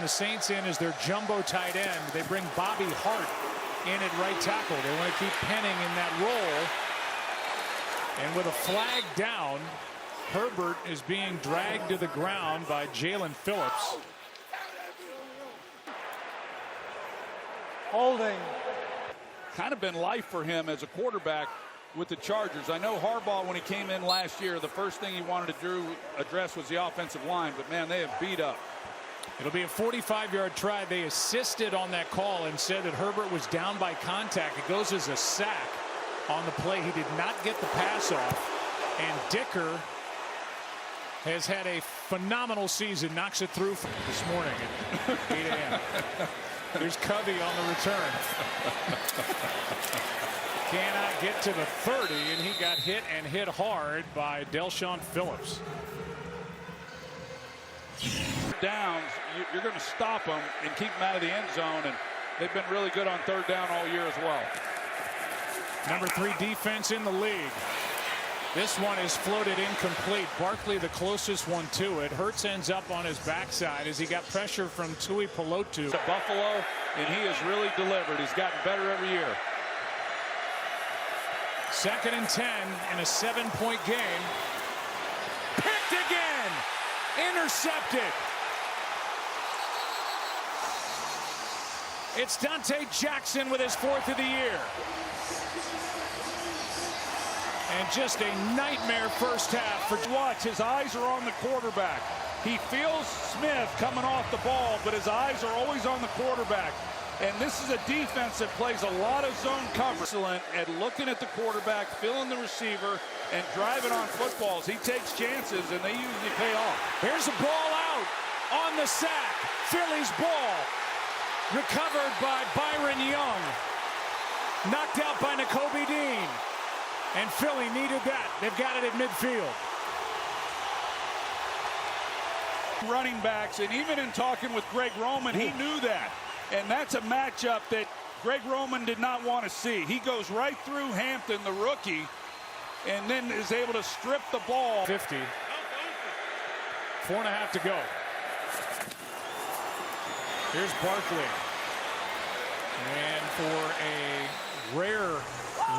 the Saints in as their jumbo tight end. They bring Bobby Hart in at right tackle. They want to keep Penning in that role. And with a flag down, Herbert is being dragged to the ground by Jalen Phillips. Holding. Kind of been life for him as a quarterback with the Chargers. I know Harbaugh, when he came in last year, the first thing he wanted to address was the offensive line, but man, they have beat up. It'll be a 45-yard try. They assisted on that call and said that Herbert was down by contact. It goes as a sack on the play. He did not get the pass off, and Dicker has had a phenomenal season. Knocks it through this morning at 8 a.m. There's Covey on the return. Cannot get to the 30, and he got hit and hit hard by Delshon Phillips. Downs, you're going to stop them and keep them out of the end zone, and they've been really good on third down all year as well. Number 3 defense in the league. This one is floated incomplete. Barkley the closest one to it. Hurts ends up on his backside as he got pressure from Tui Pelotu. To Buffalo, and he has really delivered. He's gotten better every year. 2nd and 10 in a 7-point game. Picked again. Intercepted. It's Dante Jackson with his 4th of the year. And just a nightmare first half for watch. His eyes are on the quarterback. He feels Smith coming off the ball, but his eyes are always on the quarterback. And this is a defense that plays a lot of zone coverage. Excellent at looking at the quarterback, feeling the receiver, and driving on footballs. He takes chances, and they usually pay off. Here's a ball out on the sack. Philly's ball. Recovered by Byron Young. Knocked out by Nakobe Dean. And Philly needed that. They've got it at midfield. Running backs, and even in talking with Greg Roman, he knew that. And that's a matchup that Greg Roman did not want to see. He goes right through Hampton, the rookie, and then is able to strip the ball. 50. 4.5 to go. Here's Barkley. And for a rare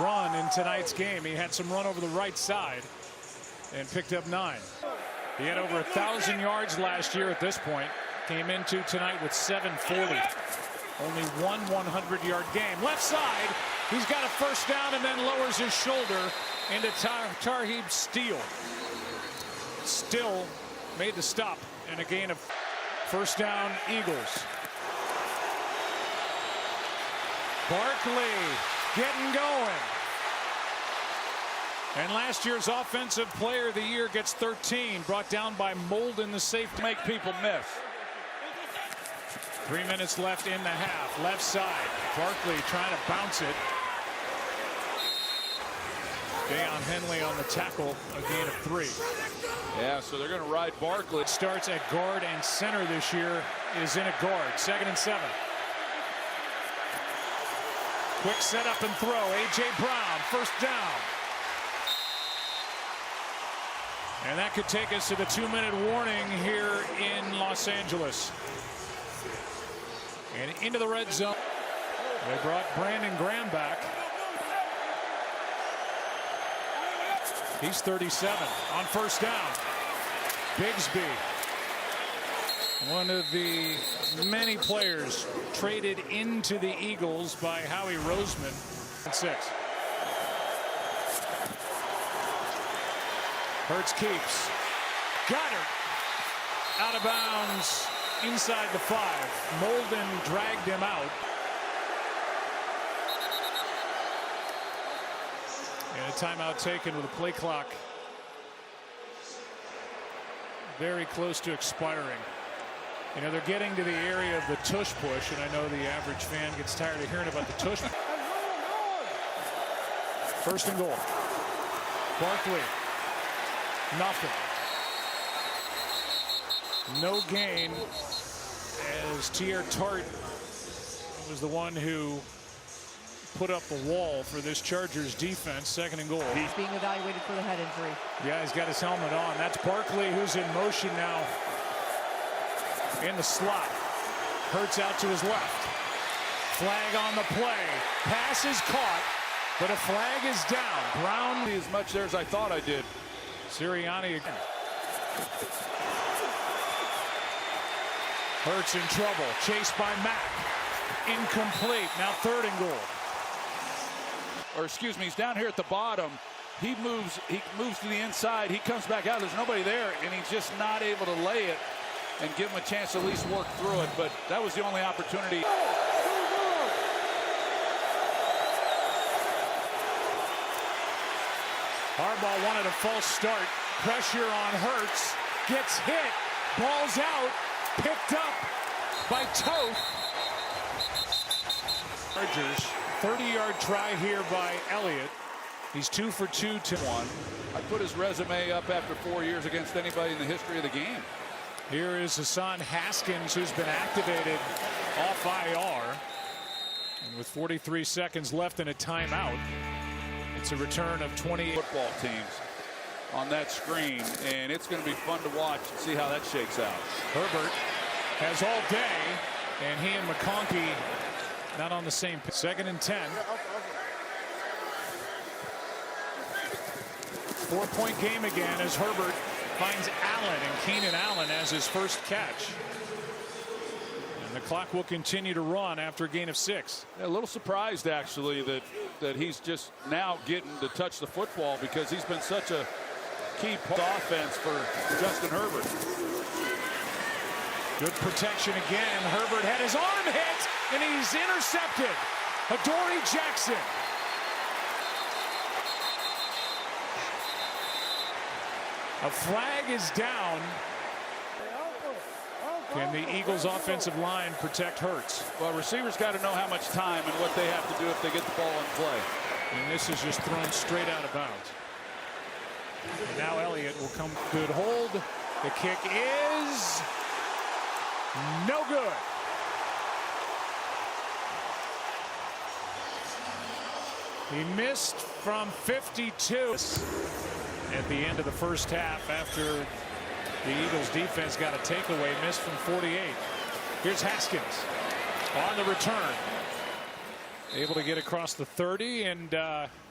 run in tonight's game, he had some run over the right side and picked up 9. He had over 1,000 yards last year at this point. Came into tonight with 740. Only one 100-yard game. Left side, he's got a first down and then lowers his shoulder into Tarheeb Steele. Still made the stop and a gain of first down, Eagles. Barkley getting going. And last year's Offensive Player of the Year gets 13, brought down by Molden, the safety. Make people miss. 3 minutes left in the half. Left side. Barkley trying to bounce it. Deion Henley on the tackle. A gain of 3. Yeah, so they're going to ride Barkley. Starts at guard and center this year. Is in at guard. 2nd and 7. Quick setup and throw. A.J. Brown. First down. And that could take us to the 2-minute warning here in Los Angeles. And into the red zone. They brought Brandon Graham back. He's 37 on first down. Bigsby, one of the many players traded into the Eagles by Howie Roseman. 6. Hurts keeps. Goddard out of bounds inside the 5. Molden dragged him out. And a timeout taken with a play clock very close to expiring. You know, they're getting to the area of the tush push, and I know the average fan gets tired of hearing about the tush. First and goal. Barkley. Nothing. No gain as Tier Tart was the one who put up the wall for this Chargers defense. 2nd and goal. He's being evaluated for the head injury. Yeah, he's got his helmet on. That's Barkley, who's in motion now in the slot. Hurts out to his left. Flag on the play. Pass is caught, but a flag is down. Brown As much there as I thought I did. Sirianni again. Hurts in trouble. Chased by Mack. Incomplete. Now 3rd and goal. Or excuse me, he's down here at the bottom. He moves to the inside. He comes back out. There's nobody there, and he's just not able to lay it and give him a chance to at least work through it. But that was the only opportunity. Harbaugh wanted a false start. Pressure on Hurts. Gets hit. Ball's out. Picked up by Toth. Chargers. 30-yard try here by Elliott. He's 2 for 2 to 1. I put his resume up after 4 years against anybody in the history of the game. Here is Hassan Haskins, who's been activated off IR. And with 43 seconds left in a timeout, it's a return of 20 football teams on that screen, and it's going to be fun to watch and see how that shakes out. Herbert has all day, and he and McConkey not on the same page. 2nd and 10. 4-point game again as Herbert finds Allen, and Keenan Allen has his first catch. And the clock will continue to run after a gain of 6. Yeah, a little surprised actually that he's just now getting to touch the football, because he's been such a key part of offense for Justin Herbert. Good protection again. Herbert had his arm hit, and he's intercepted. Adoree Jackson. A flag is down. Can the Eagles offensive line protect Hurts? Well, receivers got to know how much time and what they have to do if they get the ball in play. And this is just thrown straight out of bounds. And now Elliott will come. Good hold. The kick is no good. He missed from 52 at the end of the first half after the Eagles defense got a takeaway. Missed from 48. Here's Haskins on the return. Able to get across the 30 and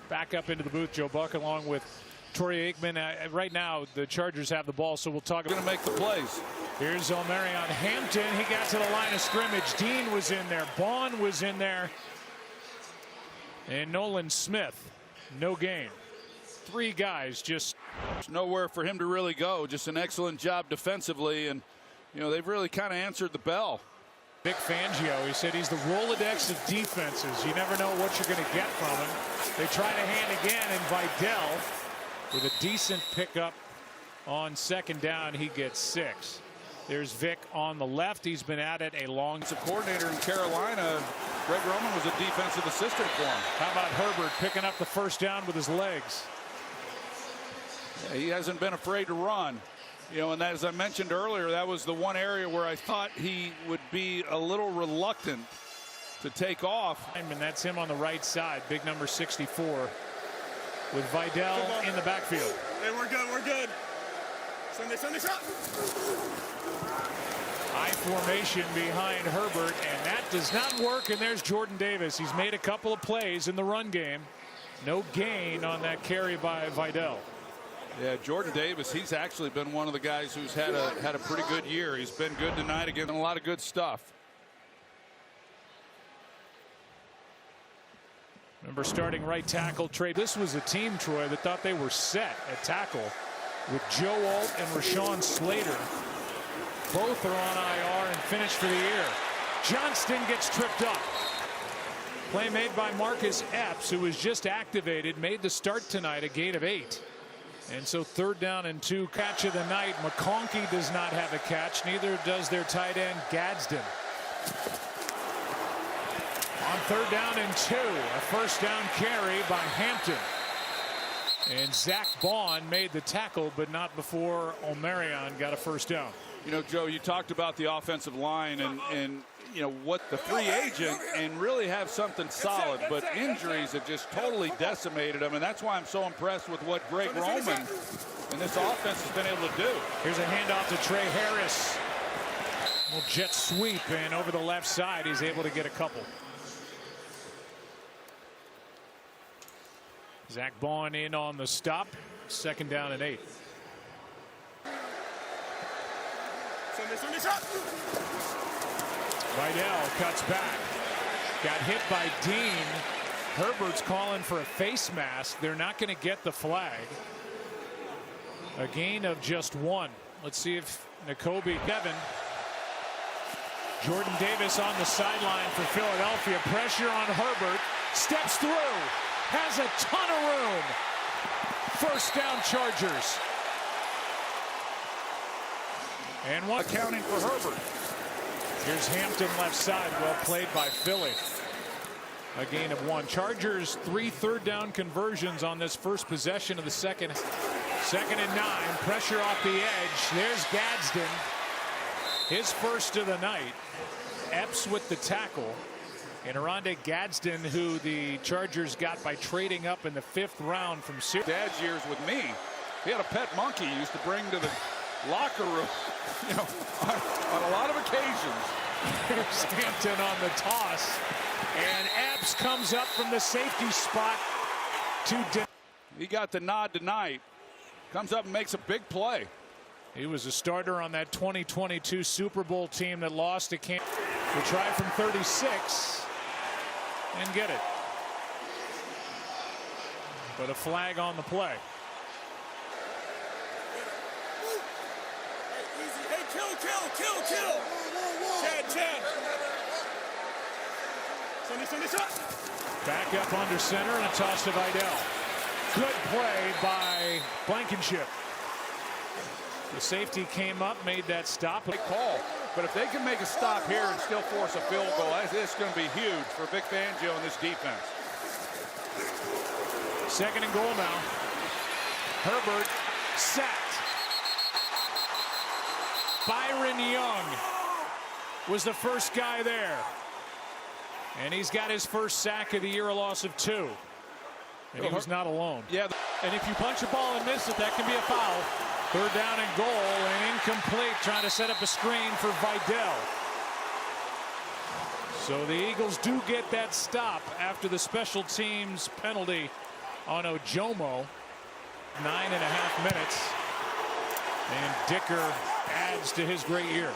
back up into the booth. Joe Buck along with Torrey Aikman. Right now the Chargers have the ball, so we'll talk about going to make the plays. Here's Omarion Hampton. He got to the line of scrimmage. Dean was in there. Bond was in there. And Nolan Smith, no gain. 3 guys just. There's nowhere for him to really go. Just an excellent job defensively, and you know they've really kind of answered the bell. Vic Fangio, he said he's the Rolodex of defenses. You never know what you're going to get from him. They try to hand again, and Vidal with a decent pickup on 2nd down. He gets 6. There's Vic on the left. He's been at it a long time. Coordinator in Carolina, Greg Roman, was a defensive assistant for him. How about Herbert picking up the 1st down with his legs? Yeah, he hasn't been afraid to run. You know, and that, as I mentioned earlier, that was the one area where I thought he would be a little reluctant to take off. And that's him on the right side, big number 64, with Vidal in the backfield. Hey, we're good, we're good. Sunday shot. High formation behind Herbert, and that does not work. And there's Jordan Davis. He's made a couple of plays in the run game. No gain on that carry by Vidal. Yeah, Jordan Davis, he's actually been one of the guys who's had a pretty good year. He's been good tonight again, and a lot of good stuff. Remember, starting right tackle Trey. This was a team, Troy, that thought they were set at tackle with Joe Alt and Rashawn Slater. Both are on IR and finished for the year. Johnston gets tripped up. Play made by Marcus Epps, who was just activated, made the start tonight, a gain of 8. And so 3rd down and 2. Catch of the night. McConkey does not have a catch. Neither does their tight end Gadsden. On 3rd down and 2. A 1st down carry by Hampton. And Zach Bond made the tackle, but not before Omarion got a 1st down. You know, Joe, you talked about the offensive line and you know what the free agent and really have something solid, but injuries have just totally decimated them, and that's why I'm so impressed with what Greg Roman and this offense has been able to do. Here's a handoff to Trey Harris. Well, jet sweep, and over the left side, he's able to get a couple. Zach Baun in on the stop. 2nd down and 8. Sunday shot. Vidal cuts back. Got hit by Dean. Herbert's calling for a face mask. They're not going to get the flag. A gain of just 1. Let's see if Nakobe Kevin. Jordan Davis on the sideline for Philadelphia. Pressure on Herbert. Steps through. Has a ton of room. 1st down Chargers. And one accounting for Herbert. Here's Hampton left side. Well played by Philly. A gain of 1. Chargers 3 3rd down conversions on this first possession of the second. 2nd and 9. Pressure off the edge. There's Gadsden. His first of the night. Epps with the tackle. And Oronde Gadsden, who the Chargers got by trading up in the 5th round from Syracuse. Dad's years with me, he had a pet monkey he used to bring to the locker room, you know, on a lot of occasions. Here's Hampton on the toss. And Epps comes up from the safety spot to... He got the nod tonight. Comes up and makes a big play. He was a starter on that 2022 Super Bowl team that lost to Kansas. We try from 36 and get it. But a flag on the play. Hey, kill. Chad. Sunday shot. Back up under center and a toss to Vidal. Good play by Blankenship. The safety came up, made that stop. Big call. But if they can make a stop here and still force a field goal, it's going to be huge for Vic Fangio and this defense. 2nd and goal now. Herbert sacked. Byron Young was the first guy there. And he's got his first sack of the year, a loss of 2. And he was not alone. Yeah. And if you punch a ball and miss it, that can be a foul. 3rd down and goal, and incomplete, trying to set up a screen for Vidal. So the Eagles do get that stop after the special teams penalty on Ojomo. 9.5 minutes. And Dicker adds to his great year.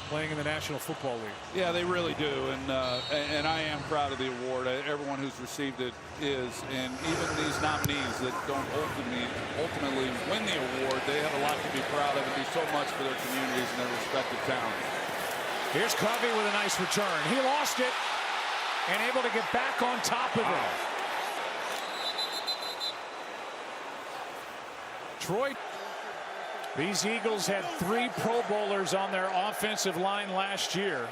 Playing in the National Football League. Yeah, they really do, and I am proud of the award. Everyone who's received it is, and even these nominees that don't ultimately win the award, they have a lot to be proud of and do so much for their communities and their respective towns. Here's Covey with a nice return. He lost it and able to get back on top of it. Troy. These Eagles had 3 Pro Bowlers on their offensive line last year.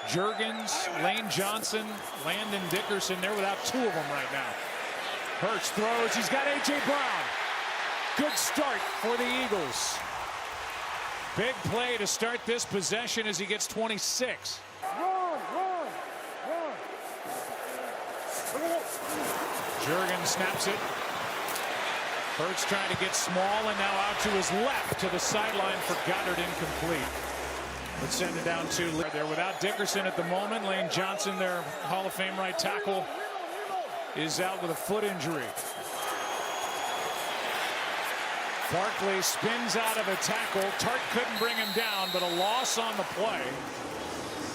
Juergens, Lane Johnson, Landon Dickerson. They're without 2 of them right now. Hurts throws. He's got A.J. Brown. Good start for the Eagles. Big play to start this possession as he gets 26. Juergens snaps it. Hurts trying to get small, and now out to his left to the sideline for Goddard, incomplete. Let's send it down to they're without Dickerson at the moment. Lane Johnson, their Hall of Fame right tackle, is out with a foot injury. Barkley spins out of a tackle. Tart couldn't bring him down, but a loss on the play.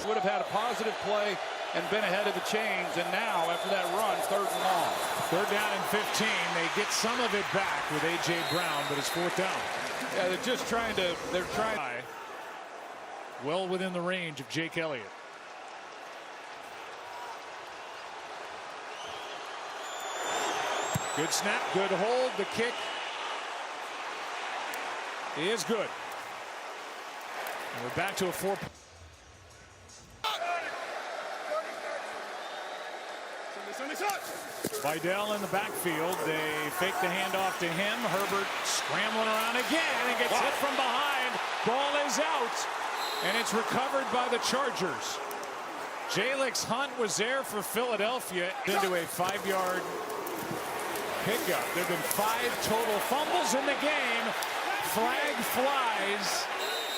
Would have had a positive play and been ahead of the chains, and now after that run, 3rd and long. 3rd down and 15. They get some of it back with A.J. Brown, but it's 4th down. Yeah, they're trying. Well within the range of Jake Elliott. Good snap, good hold. The kick is good. And we're back to a 4. Sunday shot. Vidal in the backfield. They fake the handoff to him. Herbert scrambling around again and gets hit from behind. Ball is out, and it's recovered by the Chargers. Jalix Hunt was there for Philadelphia into a 5-yard pickup. There have been 5 total fumbles in the game. Flag flies,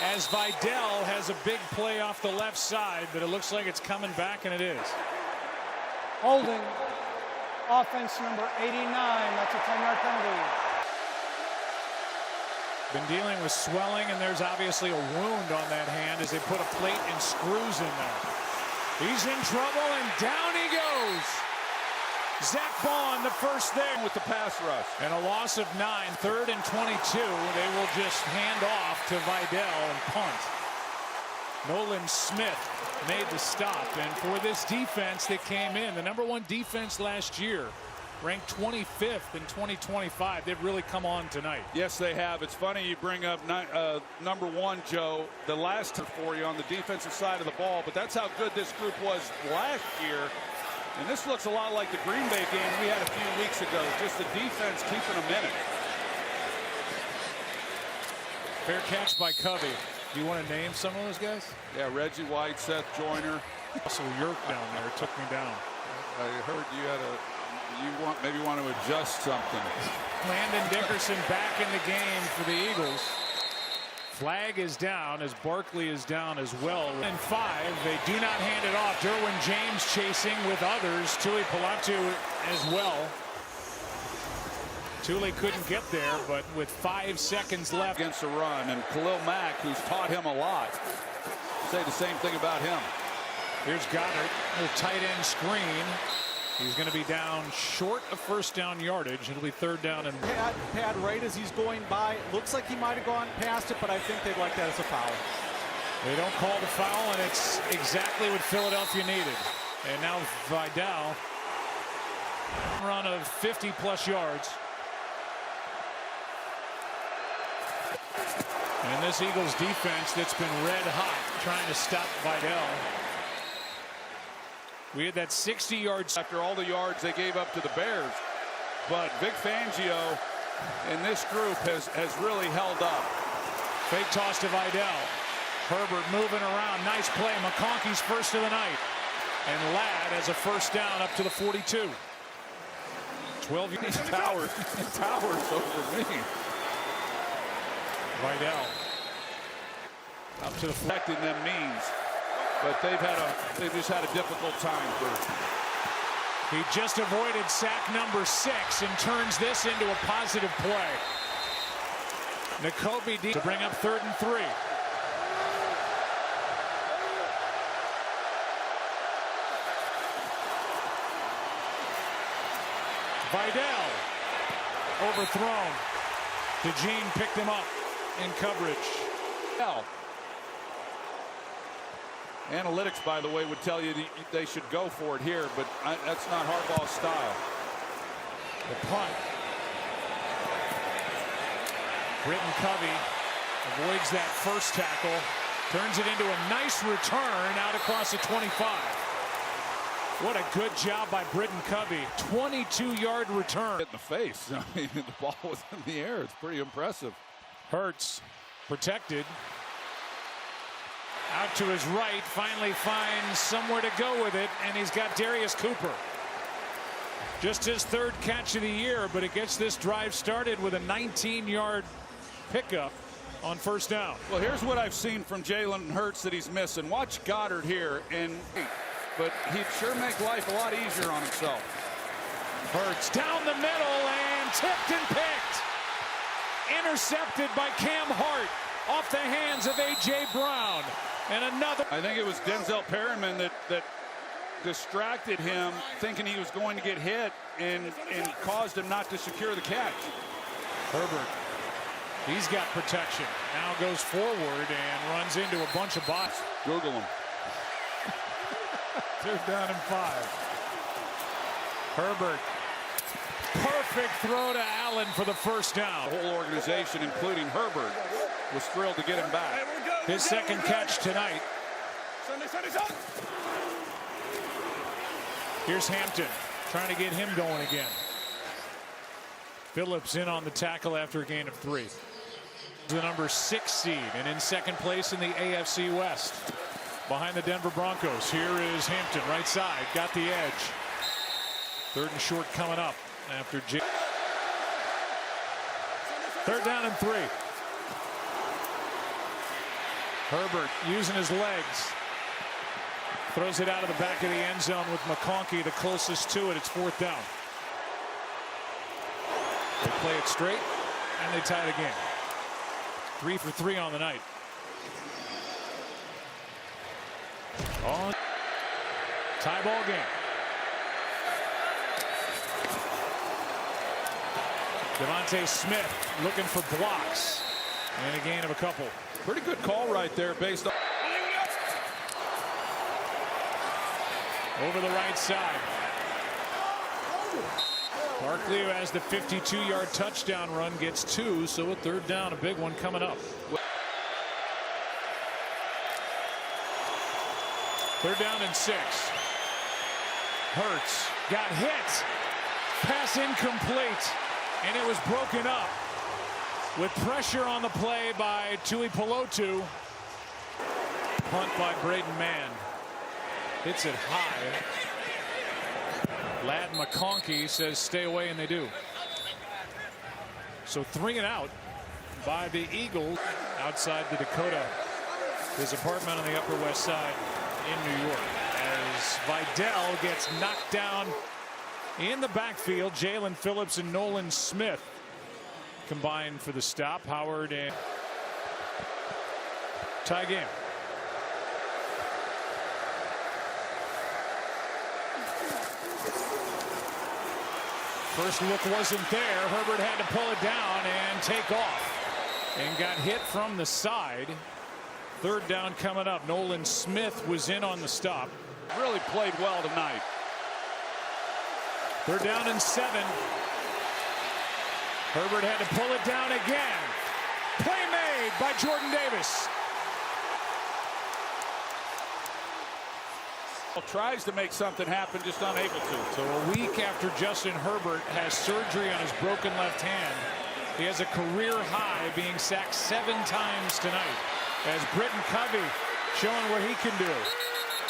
as Vidal has a big play off the left side, but it looks like it's coming back, and it is. Holding. Offense number 89. That's a 10-yard penalty. Been dealing with swelling, and there's obviously a wound on that hand as they put a plate and screws in there. He's in trouble, and down he goes. Zach Bond, the first there with the pass rush. And a loss of 9, 3rd and 22. They will just hand off to Vidal and punt. Nolan Smith made the stop, and for this defense that came in, the #1 defense last year, ranked 25th in 2025. They've really come on tonight. Yes, they have. It's funny you bring up #1, Joe, the last for you on the defensive side of the ball, but that's how good this group was last year. And this looks a lot like the Green Bay game we had a few weeks ago. Just the defense keeping them in it. Fair catch by Covey. Do you want to name some of those guys? Yeah, Reggie White, Seth Joyner. Russell York down there took me down. I heard you had maybe want to adjust something. Landon Dickerson back in the game for the Eagles. Flag is down as Barkley is down as well. And 5, they do not hand it off. Derwin James chasing with others. Tuli Palatu as well. Tuli couldn't get there, but with 5 seconds left. Against the run, and Khalil Mack, who's taught him a lot, say the same thing about him. Here's Goddard, little tight end screen. He's going to be down short of first down yardage. It'll be 3rd down and pad right as he's going by. Looks like he might have gone past it, but I think they'd like that as a foul. They don't call the foul, and it's exactly what Philadelphia needed. And now Vidal, run of 50-plus yards. And this Eagles defense that's been red hot trying to stop Vidal. We had that 60-yard after all the yards they gave up to the Bears. But Vic Fangio and this group has really held up. Fake toss to Vidal. Herbert moving around. Nice play. McConkey's first of the night. And Ladd has a first down up to the 42. 12 yards. Towers over me. Vidal up to the protecting them means, but they've just had a difficult time. He just avoided sack number 6 and turns this into a positive play. Nakobe to bring up 3rd and 3. Vidal overthrown. DeJean picked him up in coverage. Analytics, by the way, would tell you they should go for it here, but that's not Harbaugh's style. The punt. Britton Covey avoids that first tackle, turns it into a nice return out across the 25. What a good job by Britton Covey. 22-yard return. Hit in the face. I mean, the ball was in the air. It's pretty impressive. Hurts protected. Out to his right, finally finds somewhere to go with it, and he's got Darius Cooper. Just his 3rd catch of the year, but it gets this drive started with a 19-yard pickup on first down. Well, here's what I've seen from Jalen Hurts that he's missing. Watch Goddard here, but he'd sure make life a lot easier on himself. Hurts down the middle and tipped and picked. Intercepted by Cam Hart off the hands of A.J. Brown. And another. I think it was Denzel Perryman that distracted him, thinking he was going to get hit, and caused him not to secure the catch. Herbert, he's got protection. Now goes forward and runs into a bunch of bots. Google him. 3rd down and 5. Herbert. Perfect throw to Allen for the first down. The whole organization, including Herbert, was thrilled to get him back. His 2nd catch tonight. Here's Hampton trying to get him going again. Phillips in on the tackle after a gain of 3. The number 6 seed and in 2nd place in the AFC West. Behind the Denver Broncos. Here is Hampton, right side, got the edge. 3rd and short coming up after 3rd down and 3. Herbert using his legs. Throws it out of the back of the end zone with McConkey the closest to it. It's 4th down. They play it straight and they tie the game. 3 for 3 on the night. On tie ball game. Devontae Smith looking for blocks and a gain of a couple. Pretty good call right there based on. Over the right side. Barkley, who has the 52-yard touchdown run, gets 2, so a 3rd down, a big one coming up. 3rd down and 6. Hurts got hit. Pass incomplete, and it was broken up with pressure on the play by Tui Pelotu. Punt by Braden Mann. Hits it high. Lad McConkey says stay away, and they do. So 3 and out by the Eagles outside the Dakota, his apartment on the Upper West Side in New York, as Vidal gets knocked down in the backfield. Jalen Phillips and Nolan Smith combined for the stop. Howard and tie game. First look wasn't there. Herbert had to pull it down and take off and got hit from the side. 3rd down coming up. Nolan Smith was in on the stop. Really played well tonight. 3rd down and 7. Herbert had to pull it down again. Play made by Jordan Davis. Tries to make something happen, just unable to. So a week after Justin Herbert has surgery on his broken left hand, he has a career high being sacked 7 times tonight, as Britton Covey showing what he can do.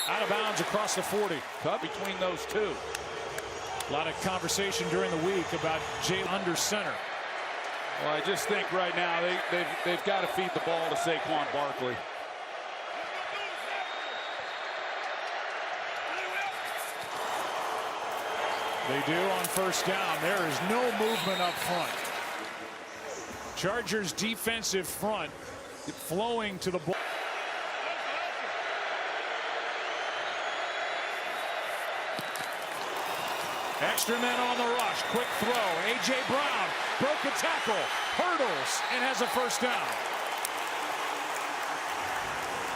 Out of bounds across the 40. Cut between those two. A lot of conversation during the week about Jalen under center. Well, I just think right now they've got to feed the ball to Saquon Barkley. They do on 1st down. There is no movement up front. Chargers defensive front flowing to the ball. Extra men on the rush. Quick throw. A.J. Brown broke a tackle. Hurdles and has a 1st down.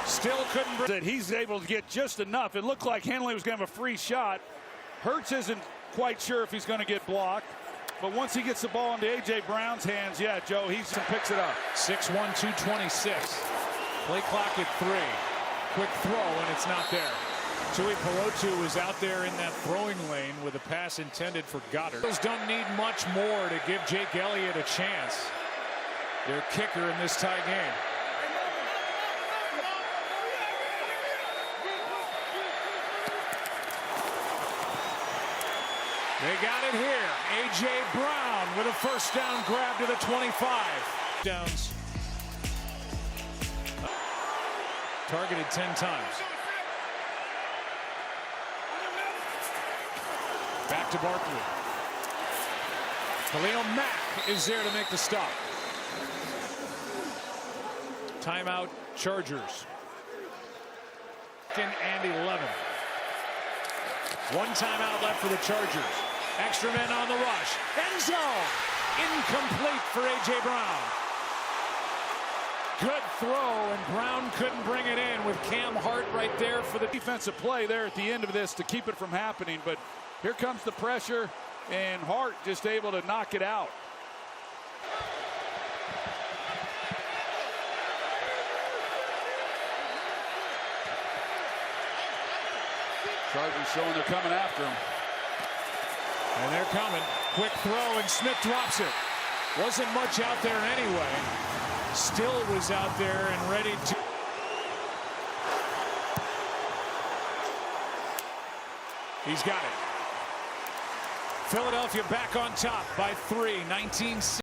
Still couldn't bring that he's able to get just enough. It looked like Henley was going to have a free shot. Hurts isn't quite sure if he's going to get blocked, but once he gets the ball into A.J. Brown's hands, yeah, Joe, he picks it up. 6'1", 226. Play clock at 3. Quick throw, and it's not there. Tui Pelotu is out there in that throwing lane with a pass intended for Goddard. Those don't need much more to give Jake Elliott a chance. Their kicker in this tie game. They got it here. A.J. Brown with a 1st down grab to the 25. Downs. Targeted 10 times. Back to Barkley. Khalil Mack is there to make the stop. Timeout, Chargers. 2nd and 11. 1 timeout left for the Chargers. Extra men on the rush. End zone. Incomplete for A.J. Brown. Good throw, and Brown couldn't bring it in with Cam Hart right there for the defensive play there at the end of this to keep it from happening. But here comes the pressure, and Hart just able to knock it out. Chargers showing they're coming after him. And they're coming. Quick throw, and Smith drops it. Wasn't much out there anyway. Still was out there and ready to. He's got it. Philadelphia back on top by 3, 19-6.